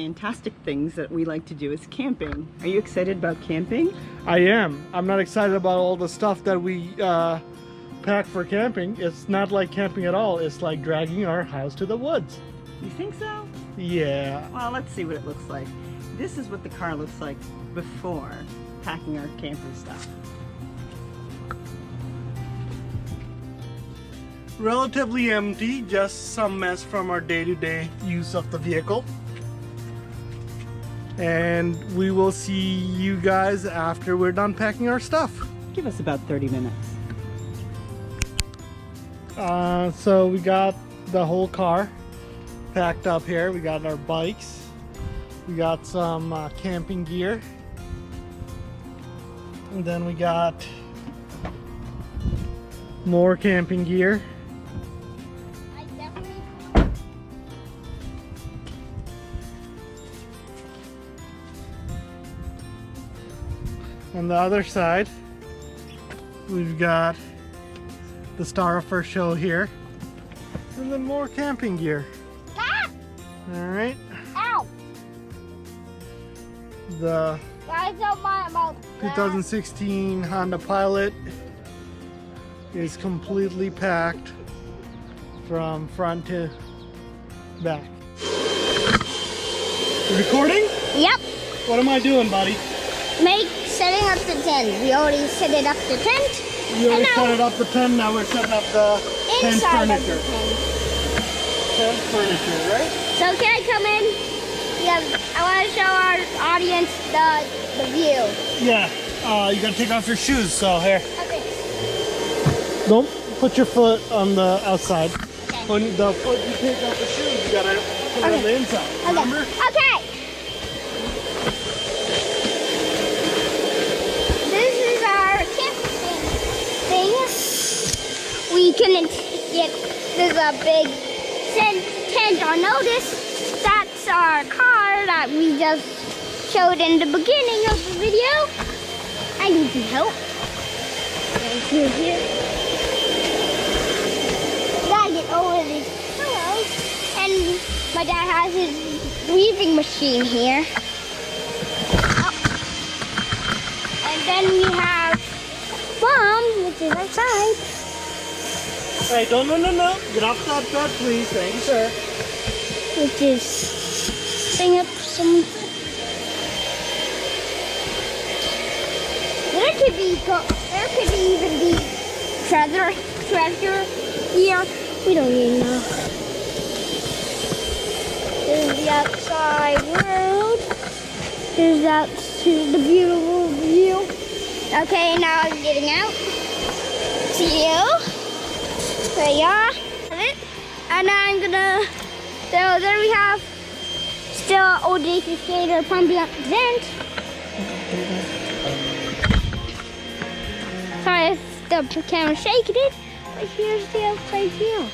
fantastic things that we like to do is camping. Are you excited about camping? I am. I'm not excited about all the stuff that we pack for camping. It's not like camping at all. It's like dragging our house to the woods. You think so? Yeah. Well, let's see what it looks like. This is what the car looks like before packing our camping stuff. Relatively empty, just some mess from our day-to-day use of the vehicle. And we will see you guys after we're done packing our stuff. Give us about 30 minutes. So we got the whole car packed up here. We got our bikes. We got some camping gear. And then we got more camping gear. On the other side, we've got the star of our show here, and then more camping gear. Ah! All right. Ow! The Guys, don't mind about that. 2016 Honda Pilot is completely packed from front to back. Recording? Yep. What am I doing, buddy? Setting up the tent. We already set it up the tent. We already set it up the tent, now we're setting up the tent Inside of furniture. the tent. Tent furniture, right? So can I come in? Yeah, I want to show our audience the view. Yeah, you gotta take off your shoes, so here. Okay. Don't put your foot on the outside. Okay. When the foot you take off the shoes, you gotta put it on the inside, remember? Okay. This is our camping thing. We can get, there's a big tent on notice. That's our car that we just showed in the beginning of the video. I need some help. Right here. Gotta get over these pillows. And my dad has his weaving machine here. Oh. And then we have Mom, which is outside. Hey, no. Get off that bed, please. Thank you, sir. Which is setting up some. There could even be treasure here. We don't even know. There's the outside world. There's the beautiful view. Okay, now I'm getting out. See you. There you are. And I'm gonna. So there we have still old Daisy Skater pumping up the tent. Sorry if the camera's shaking it, but here's the outside view.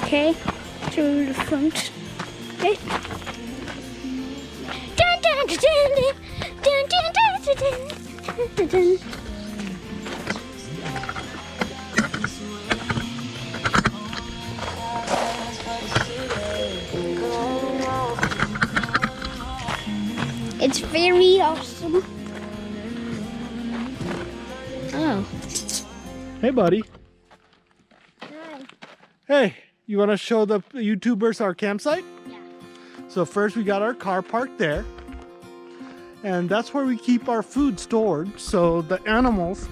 Okay, through the front. Okay. Dun, dun, dun, dun, dun, dun, dun, dun, dun, dun. It's very awesome. Oh. Hey, buddy. Hi. Hey, you want to show the YouTubers our campsite? Yeah. So first we got our car parked there. And that's where we keep our food stored so the animals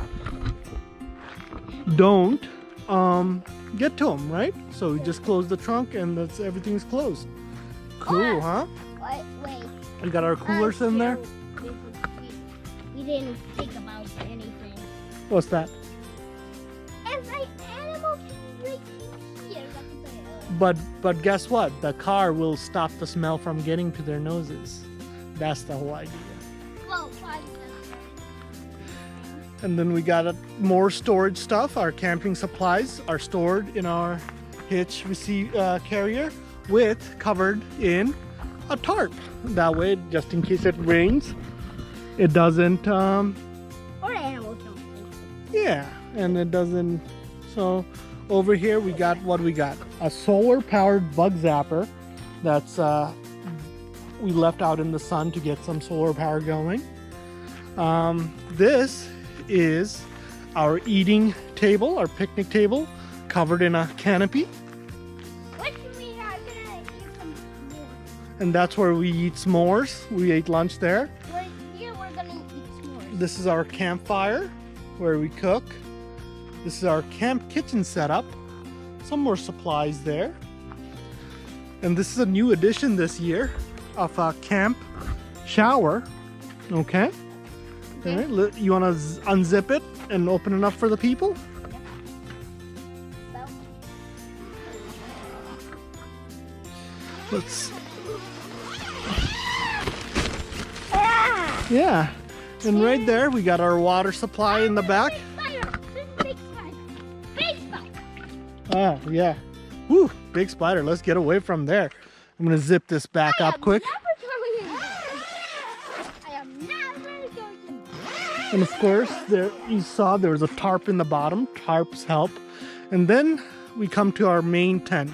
don't get to them, right? So we just close the trunk and everything's closed. Cool, huh? Wait. We got our coolers in there. We didn't think about anything. What's that? If an animal can break here, that's what But guess what? The car will stop the smell from getting to their noses. That's the whole idea. Well, And then we got more storage stuff. Our camping supplies are stored in our hitch carrier covered in a tarp. That way, just in case it rains, it doesn't, Or animals don't. yeah, and it doesn't. So over here we got what we got. A solar powered bug zapper that's we left out in the sun to get some solar power going. This is our eating table, our picnic table, covered in a canopy. Which we are gonna eat some more. And that's where we eat s'mores. We ate lunch there. Here we're gonna eat s'mores. This is our campfire where we cook. This is our camp kitchen setup. Some more supplies there. And this is a new addition this year of a camp shower. Okay. All right. You want to unzip it and open it up for the people? Let's. Yeah. And right there we got our water supply in the back. Big spider. Big spider. Ah, yeah. Woo, big spider. Let's get away from there. I'm gonna zip this back up quick. I am never going in. And of course, there you saw there was a tarp in the bottom. Tarps help. And then we come to our main tent.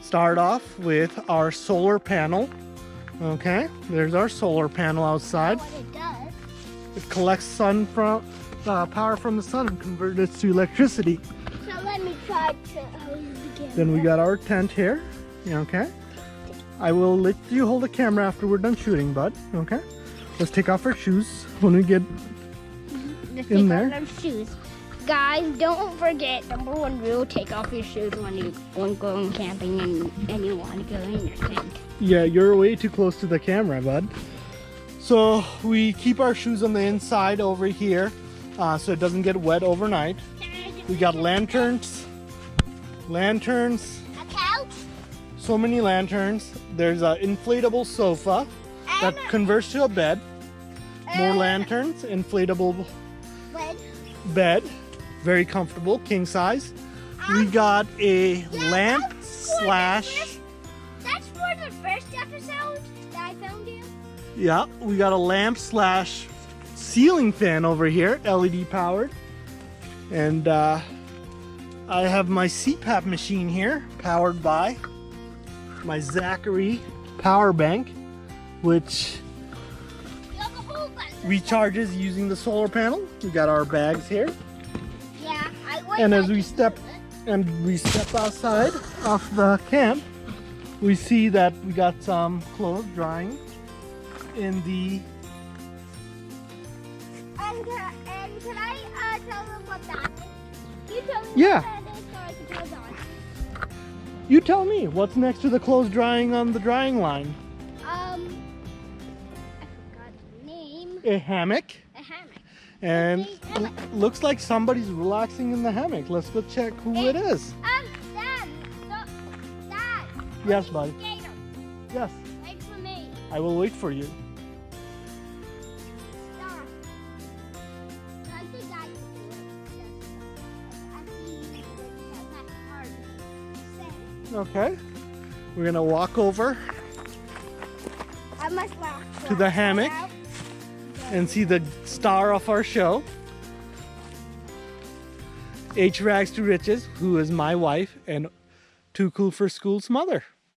Start off with our solar panel. Okay, there's our solar panel outside. What it does. It collects sun from power from the sun and converts it to electricity. So let me try to begin. Then we got our tent here. Okay. I will let you hold the camera after we're done shooting, bud. Okay. Let's take off our shoes when we get Let's in take there. off our shoes. Guys, don't forget, number one rule, take off your shoes when you want going camping and you want to go in your tent. Yeah, you're way too close to the camera, bud. So we keep our shoes on the inside over here so it doesn't get wet overnight. We got lanterns. Lanterns. A couch. So many lanterns. There's an inflatable sofa that converts to a bed. More lanterns. Inflatable bed. Very comfortable, king size. We got a lamp slash. That's for the first episode that I filmed you. Yeah, we got a lamp slash ceiling fan over here, LED powered. And I have my CPAP machine here, powered by my Zachary power bank, which recharges using the solar panel. We got our bags here. Yeah, And as we step outside of the camp, we see that we got some clothes drying in the. And can I tell them what that is? You tell me Yeah. what that is so I can put it on. You tell me what's next to the clothes drying on the drying line. I forgot the name. A hammock. A hammock. And Okay, hammock. looks like somebody's relaxing in the hammock. Let's go check who it is. Dad. Dad. Yes, buddy. Gator, Yes, wait for me. I will wait for you. Stop. I think I can do it. I think that's hard to say. Okay. We're gonna walk over I must walk to the hammock and see the star of our show, H Rags to Riches, who is my wife and Too Cool for School's mother.